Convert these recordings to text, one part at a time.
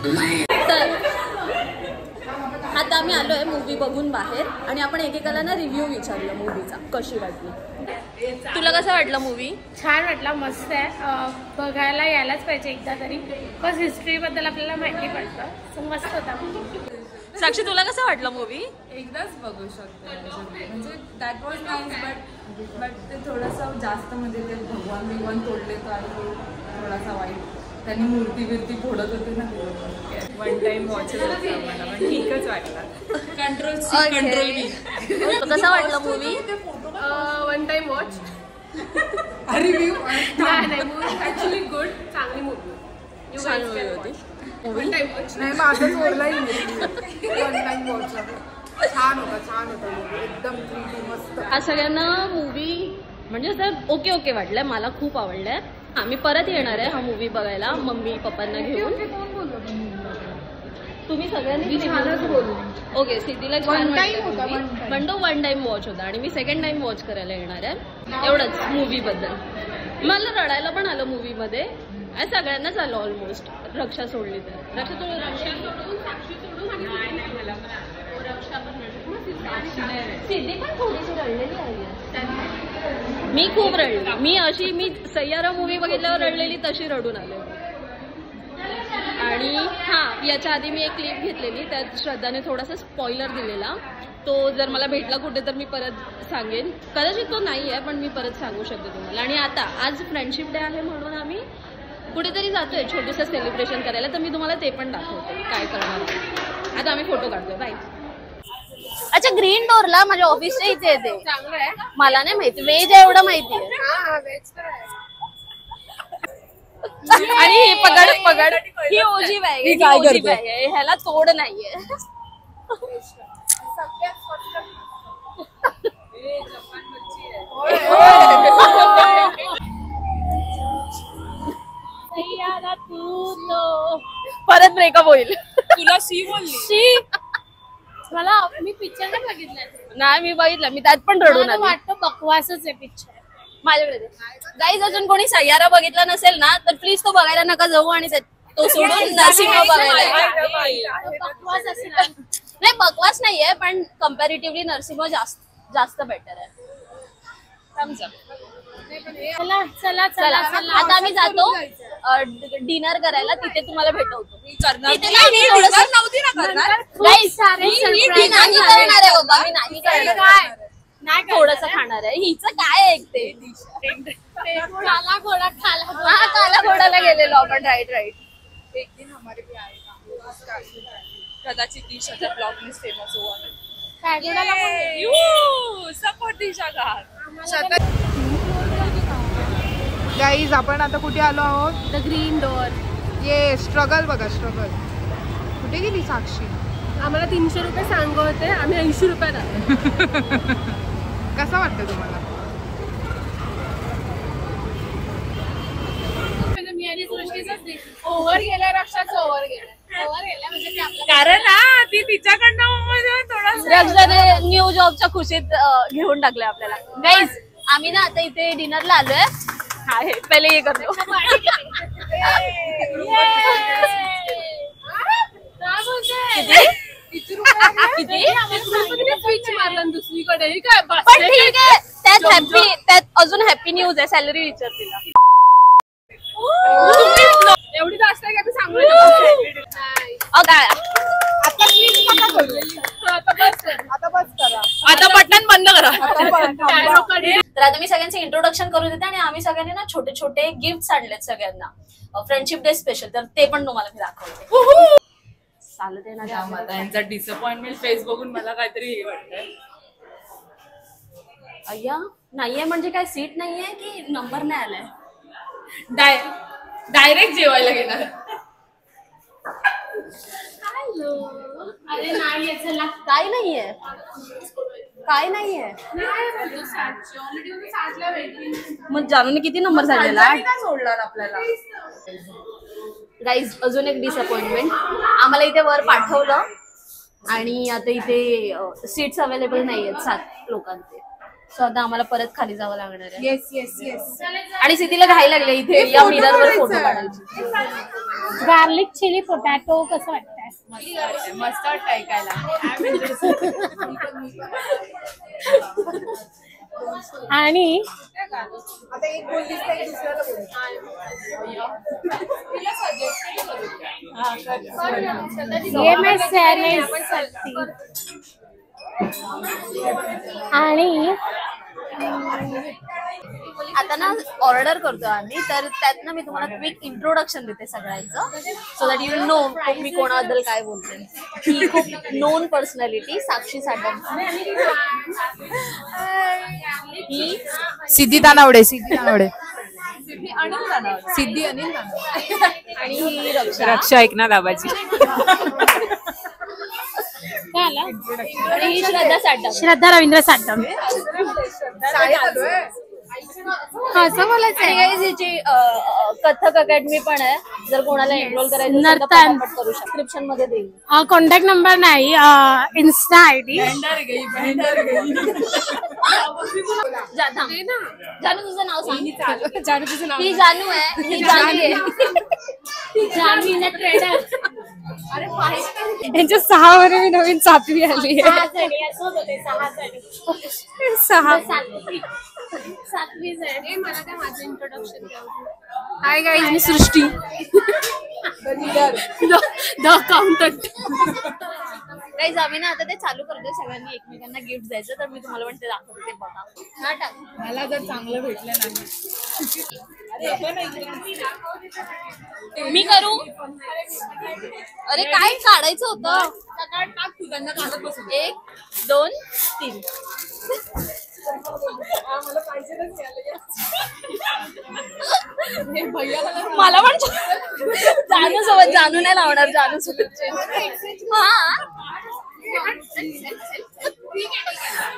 तर आता आम्ही आलो आहे मूवी बघून बाहेर आणि आपण एकेकाला ना रिव्ह्यू विचारलं मूवीचा कशी वाटली. तुला कसं वाटलं मूवी? छान वाटला, मस्त आहे, बघायला यायलाच पाहिजे एकदा तरी. बस हिस्ट्रीबद्दल आपल्याला माहिती पडतं, मस्त होता. साक्षी तुला कसं वाटलं मूवी? एकदाच बघू शकतो म्हणजे दॅट वॉज नाईस बट ते थोडंसं जास्त म्हणजे ते भगवान तोडले तर आणि थोडासा वाईट त्यांनी मूर्ती बिर्ती फोडत होते ना. वन टाइम वॉच मला पण ठीकच वाटला. कंट्रोल मी. कसा वाटला movie? One time watch. Review नाही मूवी ॲक्च्युली गुड, चांगली मूवी. छान मूवी होती. वन टाइम वॉच नाही माझं चोरलाही वन टाइम वॉच छान होता एकदम 3D मस्त. आज सगळ्यांना मूवी म्हणजे सर ओके वाटलंय, मला खूप आवडलंय. आम्ही परत येणार आहे हा मूवी बघायला मम्मी पप्पांना घेऊन. तुम्ही सगळ्यांनी ओके सिद्धीला पण तो वन टाइम वॉच होता आणि मी सेकंड टाइम वॉच करायला येणार आहे. एवढंच मूवी बद्दल. मला रडायला पण आलं मूवी मध्ये, सगळ्यांनाच आलं ऑलमोस्ट. रक्षा सोडली तर सिद्धी पण थोडीशी रडलेली आहे. मी खूप रडली. मी सय्यारा मूवी बघितल्यावर रडलेली तशी रडून आले. आणि हां, याच्या आधी मी एक क्लिप घेतलेली, त्यात श्रद्धाने थोडासा स्पॉइलर दिलेला. तो जर मला भेटला कुठे तर मी परत सांगेन. कदाचित तो नाही आहे पण मी परत सांगू शकते तुम्हाला. आणि आता आज फ्रेंडशिप डे आहे म्हणून आम्ही कुठेतरी जातोय छोटंसं सेलिब्रेशन करायला, तर मी तुम्हाला ते पण दाखवते काय करणार. आता आम्ही फोटो काढतोय. बाय. अच्छा, ग्रीन डोरला माझ्या ऑफिसच्या इथे येते. चांगलं आहे. मला नाही माहिती, व्हेज आहे एवढं माहिती आहे. आणि हे पगड ही ओजी बॅग आहे, ह्याला तोड नाहीये. परत ब्रेकअप होईल. तुला सी बोलली? शी मला मी पिक्चर नाही बघितलाय. नाही मी बघितलं, मी त्यात पण रडून आले. वाटतं बकवासच आहे पिक्चर माझ्याकडे. गाईज अजून कोणी सय्यारा बघितला नसेल ना तर प्लीज तो बघायला नका जाऊ आणि तो सोडून नरसिंह बघायला. बकवास असेल. नाही बकवास नाहीये पण कम्पॅरेटिव्हली नरसिंह जास्त बेटर आहे. चला आता आम्ही जातो डिनर करायला, तिथे तुम्हाला भेटवतो. नाही थोडस खाणार आहे. हिचं काय ऐकते. काला घोडाला गेलेलो आपण. राईट. एक दिन हमारे भी आएगा कदाचित दिशाच्या ब्लॉगनेच फेमस हुआ. सपोर्ट दिशा का. गाईज आपण आता कुठे आलो आहोत? The green door. ये स्ट्रगल बघा, स्ट्रगल. कुठे गेली साक्षी? आम्हाला 300 रुपये सांगत होते, आम्ही 80 रुपये आलो. कसं वाटतं तुम्हाला? म्हणजे मी आणि सृष्टीच ओव्हर गेलाय, रक्षाच ओव्हर गेलाय म्हणजे कारण ती तिच्याकडनं थोडं न्यू जॉबच्या खुशीत घेऊन टाकलंय आपल्याला. गाईज आम्ही ना आता इथे डिनरला आलोय. आहे पहिले हे करतो. दुसरीकडे पण ठीक आहे. त्यात अजून हॅपी न्यूज आहे. सॅलरी विचारतील. एवढी जास्त आहे का सांगू. आता बटन बंद करा. तर आता मी सगळ्यांचे इंट्रोडक्शन करू देते आणि आम्ही सगळ्यांनी ना छोटे छोटे गिफ्ट आणलेत सगळ्यांना फ्रेंडशिप डे स्पेशल. तर ते पण तुम्हाला मी दाखवते. चालत आहे ना. त्यांचा डिसअपॉइंटमेंट फेस बघून मला काहीतरी हे वाटतंय. अय्या नाहीये म्हणजे काय सीट नाहीये की नंबर नाही आलाय. डायरेक्ट जेवायला घेणार. अरे नाहीये. चला काय नाहीये. मग जानूने किती नंबर झालेला सोडला आपल्याला. गाईज अजून एक डिसअपॉइंटमेंट. आम्हाला इथे वर पाठवलं आणि आता इथे सीट्स अवेलेबल नाही आहेत 7 लोकांचे. सो आता आम्हाला परत खाली जावं लागणार आहे. Yes yes yes. आणि सिद्धीला घाई लागले इथे या मिररवर फोटो काढायचे. गार्लिक चिली पोटॅटो कसं वाटतंय? मस्त वाटतं ऐकायला. आणि आता एक बोललीस तर एक दुसऱ्याला ये मैं सैलेड सकती. आणि आता ना ऑर्डर करतो आम्ही, तर त्यात ना मी तुम्हाला क्विक इंट्रोडक्शन देते सगळ्यांचं, सो दॅट यू नो मी कोणाबद्दल काय बोलते. ही खूप नोन पर्सनॅलिटी साक्षी साटम, ही सिद्धी तानावडे. सिद्धी अनिल तानावडे आणि ही रक्षा ऐकणार दाबाजी. काय आलं? आणि ही श्रद्धा साटम. श्रद्धा रवींद्र साटम. असं बोलायचं आणि guys हिची कथक अकॅडमी पण आहे, जर कोणाला एनरोल करायचं असेल तर नर्तन. पटापट करू शकता. डिस्क्रिप्शन मध्ये देईल. कॉन्टॅक्ट नंबर नाही, इन्स्टा आयडी. जानू तुझं नाव सांग. जानू तुझं नाव. ही जानू आहे, ही जानू आहे. जानवी ना ट्रेडर. यांच्या 6 वर मी नवीन 7वी आली आहे. 6 जणी असं होते, 6 जणी. 6. सातवी जण. मला काय माझं इंट्रोडक्शन हाय गाईज, मी सृष्टी द अकाउंटंट. काही आम्ही ना आता ते चालू करतोय सगळ्यांनी एकमेकांना गिफ्ट द्यायचं, तर मी तुम्हाला पण ते दाखवते, ते बघा. हा टाक. मला जर चांगलं भेटलं नाही मी करू. अरे काय काढायचं होतं. 1 2 3. मला पण जानू सोबत, जानू नाही लावणार, जानू सोबत. हा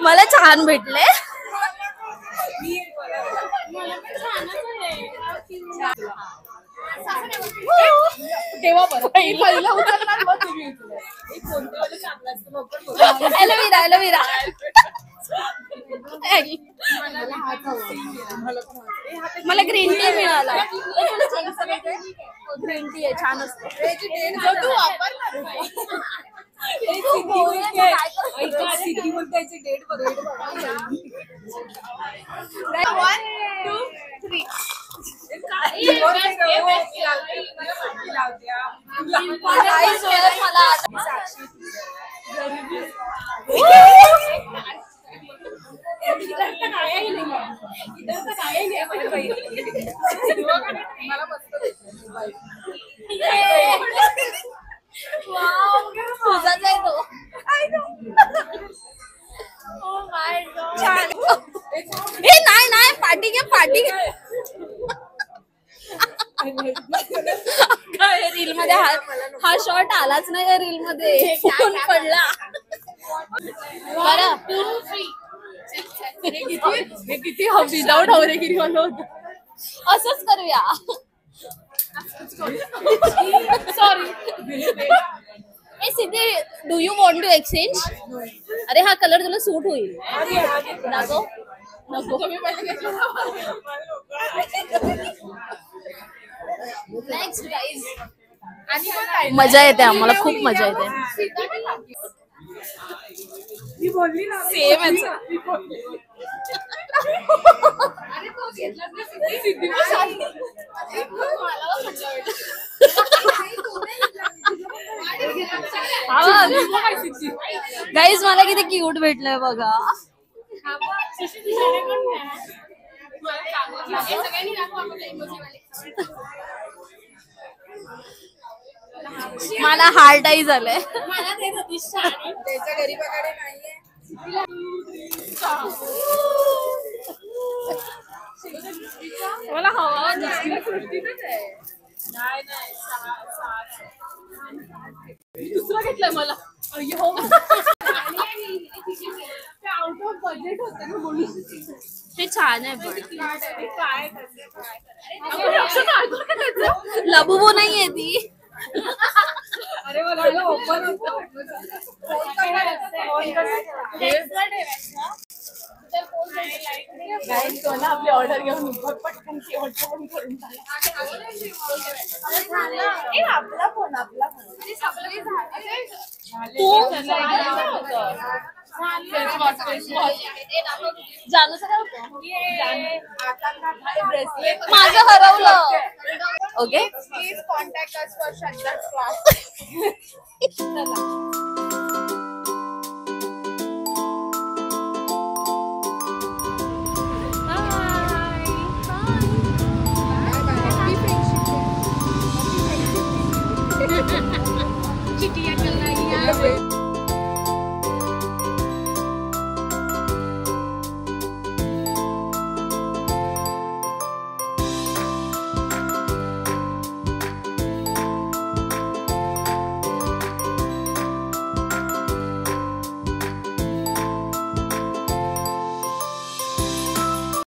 मला छान भेटले. तेव्हा बरं पहिला उचलणार मग तुम्ही एलोवेरा एलोवेरा. मला ग्रीन टी मिळाला. ग्रीन टी आहे, छान असतो. सिद्धी बोलतायची डेट बघ. 1 2 3. तुझाच आहे तो. हे नाही नाही, पार्टी घ्या पार्टी घ्या. रील मध्ये हा शॉट आलाच नाही रील मध्ये, फोन पडला. बरं हे किती विदाउट हवरेगिरी वाला होतं. असंच करूया. सॉरी. ए Siddhi, do you want to exchange? अरे हा कलर तुला सूट होईल. दाखव. Next guys. मजा येते, आम्हाला खूप मजा येते. सेम गाईज मला किती क्यूट भेटलंय बघा. मला हार्ट आई झालंय. त्याच्या गरीबाकडे नाहीये. मला हवा दुसरा घेतलाय मला. आउट ऑफ बजेट होते ना म्हणून. हे छान आहे पण. लबुबू नाहीये ती. अरे मला ओपन होतं. गाईस तो ना आपली ऑर्डर घेऊन पटकन शेवटचं करून आपला फोन जानूचं काय होतं? माझं हरवलं. Okay please contact us for शब्दात क्लास.